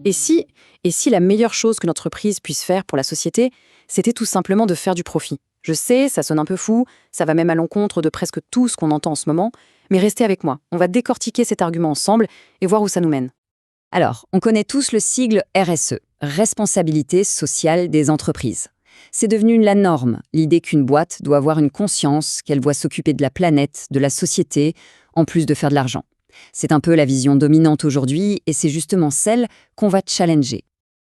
Et si, et si la meilleure chose que l'entreprise puisse faire pour la société, c'était tout simplement de faire du profit? Je sais, ça sonne un peu fou, ça va même à l'encontre de presque tout ce qu'on entend en ce moment, mais restez avec moi, on va décortiquer cet argument ensemble et voir où ça nous mène. Alors, on connaît tous le sigle RSE, Responsabilité sociale des entreprises. C'est devenu la norme, l'idée qu'une boîte doit avoir une conscience, qu'elle doit s'occuper de la planète, de la société, en plus de faire de l'argent. C'est un peu la vision dominante aujourd'hui et c'est justement celle qu'on va challenger.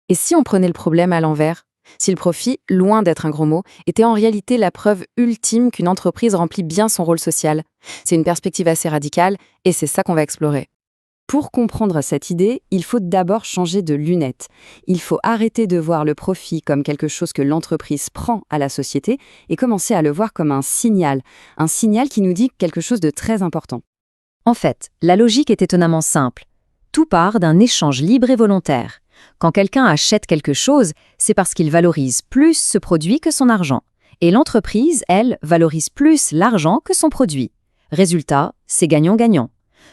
Et si on prenait le problème à l'envers? Si le profit, loin d'être un gros mot, était en réalité la preuve ultime qu'une entreprise remplit bien son rôle social? C'est une perspective assez radicale et c'est ça qu'on va explorer. Pour comprendre cette idée, il faut d'abord changer de lunettes. Il faut arrêter de voir le profit comme quelque chose que l'entreprise prend à la société et commencer à le voir comme un signal qui nous dit quelque chose de très important. En fait, la logique est étonnamment simple. Tout part d'un échange libre et volontaire. Quand quelqu'un achète quelque chose, c'est parce qu'il valorise plus ce produit que son argent. Et l'entreprise, elle, valorise plus l'argent que son produit. Résultat, c'est gagnant-gagnant.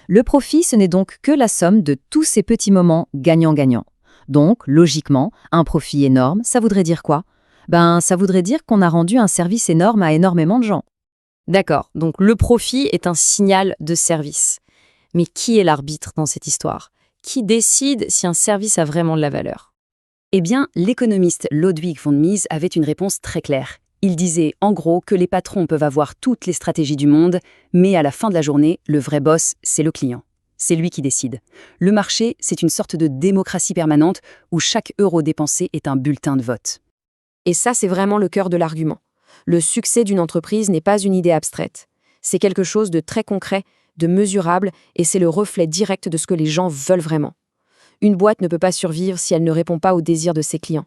Le profit, ce n'est donc que la somme de tous ces petits moments gagnant-gagnant. Donc, logiquement, un profit énorme, ça voudrait dire quoi? Ça voudrait dire qu'on a rendu un service énorme à énormément de gens. D'accord, donc le profit est un signal de service. Mais qui est l'arbitre dans cette histoire? Qui décide si un service a vraiment de la valeur? Eh bien, l'économiste Ludwig von Mises avait une réponse très claire. Il disait, en gros, que les patrons peuvent avoir toutes les stratégies du monde, mais à la fin de la journée, le vrai boss, c'est le client. C'est lui qui décide. Le marché, c'est une sorte de démocratie permanente où chaque euro dépensé est un bulletin de vote. Et ça, c'est vraiment le cœur de l'argument. Le succès d'une entreprise n'est pas une idée abstraite. C'est quelque chose de très concret, de mesurable, et c'est le reflet direct de ce que les gens veulent vraiment. Une boîte ne peut pas survivre si elle ne répond pas aux désirs de ses clients.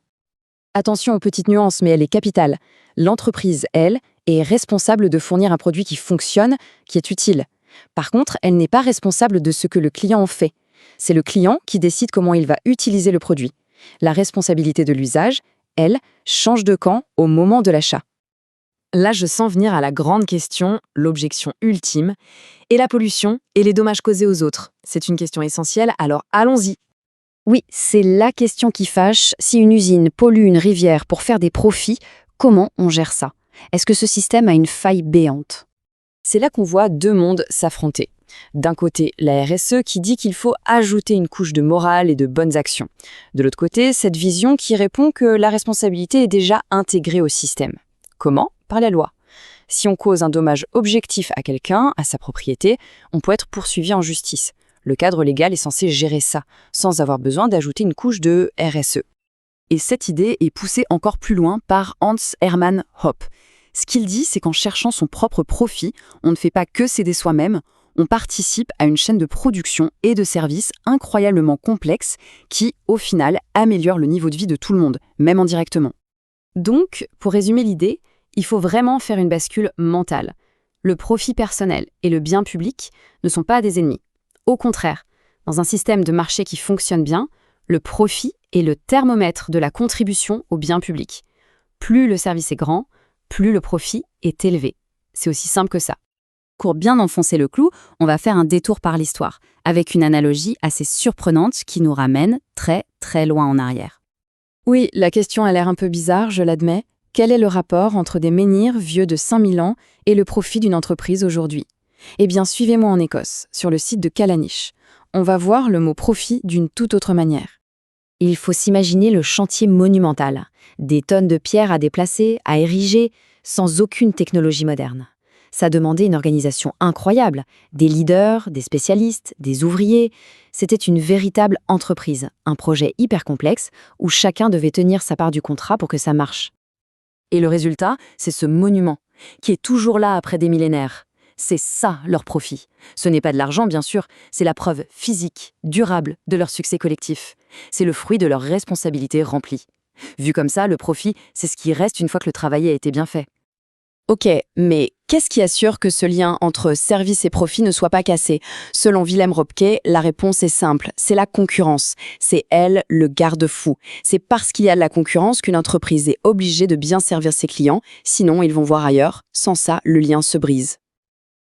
Attention aux petites nuances, mais elle est capitale. L'entreprise, elle, est responsable de fournir un produit qui fonctionne, qui est utile. Par contre, elle n'est pas responsable de ce que le client en fait. C'est le client qui décide comment il va utiliser le produit. La responsabilité de l'usage, elle, change de camp au moment de l'achat. Là, je sens venir à la grande question, l'objection ultime, et la pollution et les dommages causés aux autres. C'est une question essentielle, alors allons-y. Oui, c'est la question qui fâche. Si une usine pollue une rivière pour faire des profits, comment on gère ça? Est-ce que ce système a une faille béante? C'est là qu'on voit deux mondes s'affronter. D'un côté, la RSE qui dit qu'il faut ajouter une couche de morale et de bonnes actions. De l'autre côté, cette vision qui répond que la responsabilité est déjà intégrée au système. Comment? Par la loi. Si on cause un dommage objectif à quelqu'un, à sa propriété, on peut être poursuivi en justice. Le cadre légal est censé gérer ça, sans avoir besoin d'ajouter une couche de RSE. Et cette idée est poussée encore plus loin par Hans Hermann Hoppe. Ce qu'il dit, c'est qu'en cherchant son propre profit, on ne fait pas que s'aider soi-même, on participe à une chaîne de production et de services incroyablement complexe qui, au final, améliore le niveau de vie de tout le monde, même indirectement. Donc, pour résumer l'idée, il faut vraiment faire une bascule mentale. Le profit personnel et le bien public ne sont pas des ennemis. Au contraire, dans un système de marché qui fonctionne bien, le profit est le thermomètre de la contribution au bien public. Plus le service est grand, plus le profit est élevé. C'est aussi simple que ça. Pour bien enfoncer le clou, on va faire un détour par l'histoire, avec une analogie assez surprenante qui nous ramène très très loin en arrière. Oui, la question a l'air un peu bizarre, je l'admets. Quel est le rapport entre des menhirs vieux de 5000 ans et le profit d'une entreprise aujourd'hui? Eh bien, suivez-moi en Écosse, sur le site de Callanish. On va voir le mot profit d'une toute autre manière. Il faut s'imaginer le chantier monumental. Des tonnes de pierres à déplacer, à ériger, sans aucune technologie moderne. Ça demandait une organisation incroyable. Des leaders, des spécialistes, des ouvriers. C'était une véritable entreprise, un projet hyper complexe où chacun devait tenir sa part du contrat pour que ça marche. Et le résultat, c'est ce monument, qui est toujours là après des millénaires. C'est ça leur profit. Ce n'est pas de l'argent, bien sûr, c'est la preuve physique, durable de leur succès collectif. C'est le fruit de leur responsabilité remplie. Vu comme ça, le profit, c'est ce qui reste une fois que le travail a été bien fait. Ok, mais qu'est-ce qui assure que ce lien entre service et profit ne soit pas cassé? Selon Wilhelm Röpke, la réponse est simple, c'est la concurrence. C'est elle, le garde-fou. C'est parce qu'il y a de la concurrence qu'une entreprise est obligée de bien servir ses clients, sinon ils vont voir ailleurs. Sans ça, le lien se brise.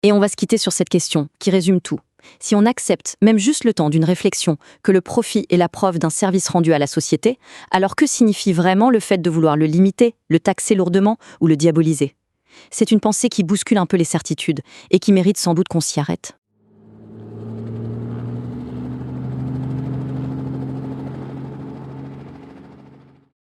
Et on va se quitter sur cette question, qui résume tout. Si on accepte, même juste le temps d'une réflexion, que le profit est la preuve d'un service rendu à la société, alors que signifie vraiment le fait de vouloir le limiter, le taxer lourdement ou le diaboliser ? C'est une pensée qui bouscule un peu les certitudes et qui mérite sans doute qu'on s'y arrête.